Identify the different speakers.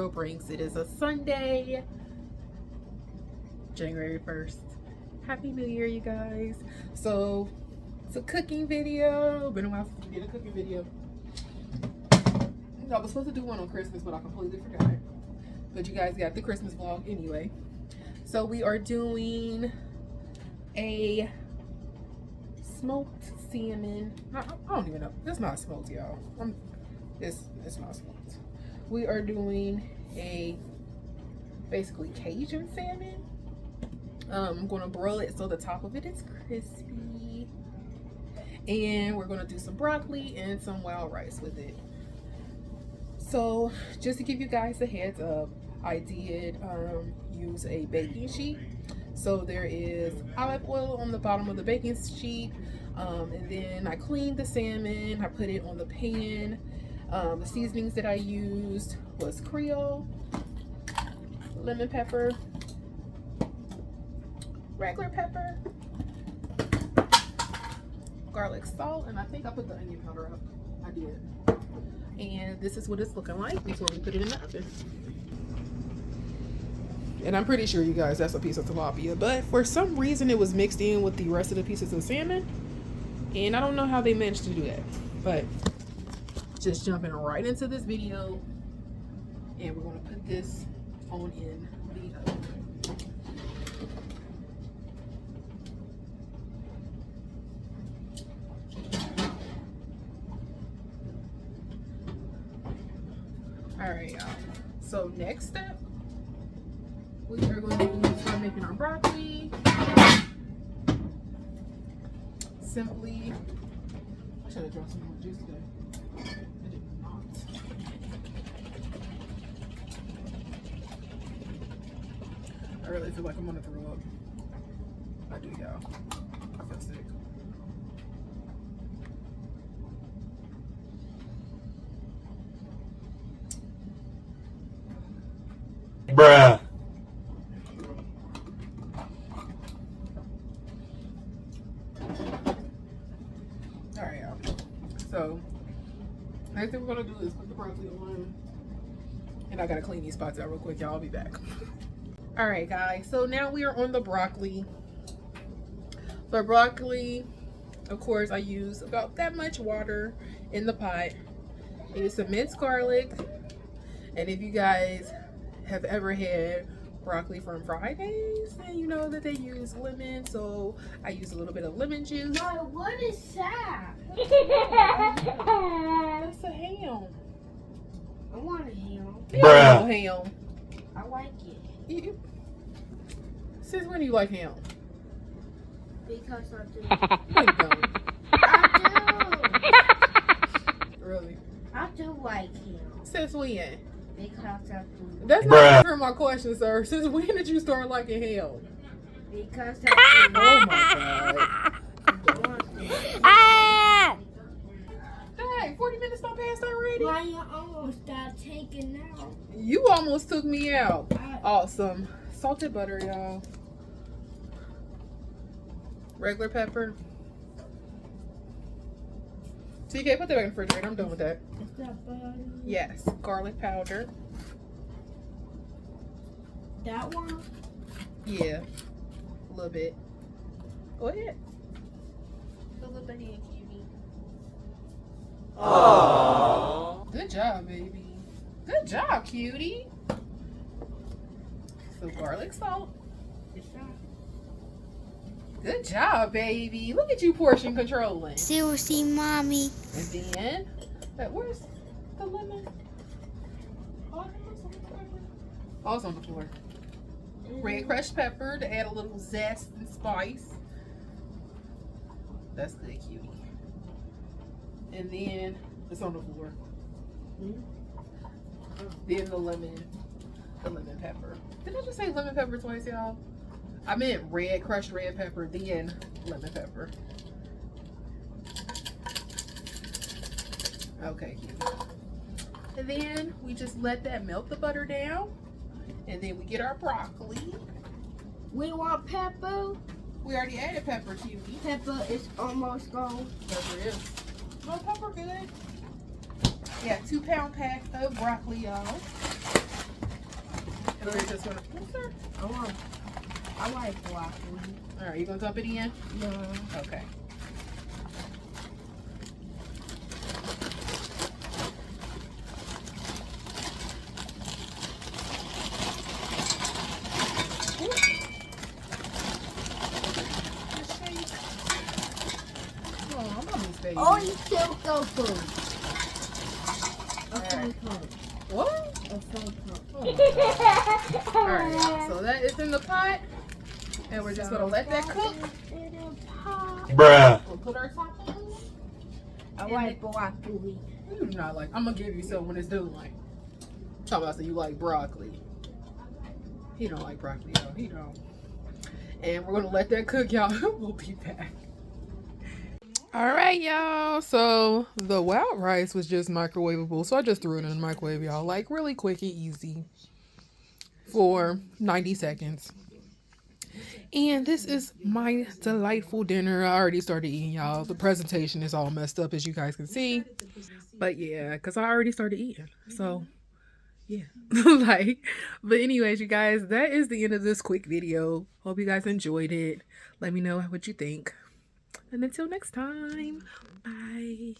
Speaker 1: Girl Brinks. It is a Sunday, January 1st. Happy New Year, you guys. So it's a cooking video. Been a while since we did a cooking video. I was supposed to do one on Christmas, but I completely forgot. But you guys got the Christmas vlog anyway. So we are doing a smoked salmon. I don't even know. It's not smoked, y'all. It's not smoked. We are doing a basically Cajun salmon. I'm gonna broil it so the top of it is crispy. And we're gonna do some broccoli and some wild rice with it. So just to give you guys a heads up, I did use a baking sheet. So there is olive oil on the bottom of the baking sheet. And then I cleaned the salmon, I put it on the pan. The seasonings that I used was Creole, lemon pepper, regular pepper, garlic salt, and I think I put the onion powder up. I did. And this is what it's looking like before we put it in the oven. And I'm pretty sure, you guys, that's a piece of tilapia, but for some reason it was mixed in with the rest of the pieces of salmon, and I don't know how they managed to do that. But just jumping right into this video, and we're going to put this on in the oven. Alright, y'all. So next step, we are going to start making our broccoli. Simply, I should have drunk some more juice today. I did not. I really feel like I'm gonna throw up. I do, y'all. I feel sick.
Speaker 2: Bruh.
Speaker 1: Alright, y'all. So, next thing we're gonna do is put the broccoli on. And I gotta clean these spots out real quick, y'all. I'll be back. Alright, guys. So now we are on the broccoli. For broccoli, of course, I use about that much water in the pot. I use some minced garlic. And if you guys have ever had broccoli from Fridays, then you know that they use lemon, so I use a little bit of lemon juice.
Speaker 3: Mom, what is that?
Speaker 1: That's a ham.
Speaker 3: I want a ham.
Speaker 2: Bruh.
Speaker 1: Ham.
Speaker 3: I like it.
Speaker 1: Since when do you like ham?
Speaker 3: Because I do.
Speaker 1: No, you don't.
Speaker 3: I do.
Speaker 1: Really?
Speaker 3: I do like ham.
Speaker 1: Since when?
Speaker 3: Because I do.
Speaker 1: That's not
Speaker 2: Bruh.
Speaker 1: answering my question, sir. Since when did you start liking ham?
Speaker 3: Because I do.
Speaker 1: Oh my god.
Speaker 2: Ah!
Speaker 1: Hey, 40 minutes don't pass already?
Speaker 3: Why you almost got taken out?
Speaker 1: You almost took me out. Awesome. Salted butter, y'all. Regular pepper. TK, put that back in the refrigerator. I'm done with that.
Speaker 3: Is that butter?
Speaker 1: Yes. Garlic powder.
Speaker 3: That one?
Speaker 1: Yeah. A little bit. Go ahead. Put a little bit in, cutie.
Speaker 2: Aww.
Speaker 1: Good job, baby. Good job, cutie. So garlic salt.
Speaker 3: It's not.
Speaker 1: Good job, baby. Look at you portion controlling.
Speaker 3: Seriously, mommy.
Speaker 1: And then, where's the lemon? Oh, it's on the floor. Red crushed pepper to add a little zest and spice. That's good, cutie. And then it's on the floor. Then the lemon pepper. Did I just say lemon pepper twice, y'all? I meant crushed red pepper, then lemon pepper. Okay, cute. And then we just let that melt the butter down. And then we get our broccoli.
Speaker 3: We want pepper.
Speaker 1: We already added pepper, cutie.
Speaker 3: Pepper is almost gone.
Speaker 1: Pepper is. No, pepper good. Yeah, 2-pound pack of broccoli, y'all. And we're just gonna.
Speaker 3: I like broccoli.
Speaker 1: All right, you gonna dump it in?
Speaker 3: Yeah.
Speaker 1: Okay. Oh, mommy's baby.
Speaker 3: Oh, you still go food.
Speaker 1: Alright.
Speaker 3: A
Speaker 1: What?
Speaker 3: fun
Speaker 1: Oh, all right, y'all. So that is in the pot, and we're just gonna let that cook.
Speaker 2: Bruh.
Speaker 1: We'll put our toppings.
Speaker 3: I like broccoli.
Speaker 1: You do not like. I'm gonna give you some when it's done. Like, talking about so you like broccoli. He don't like broccoli, though. He don't. And we're gonna let that cook, y'all. We'll be back. All right, y'all. So the wild rice was just microwavable, so I just threw it in the microwave, y'all. Like really quick and easy for 90 seconds. And this is my delightful dinner. I already started eating, y'all. The presentation is all messed up, as you guys can see. But yeah, because I already started eating. So yeah. But anyways, you guys, that is the end of this quick video. Hope you guys enjoyed it. Let me know what you think. And until next time, bye.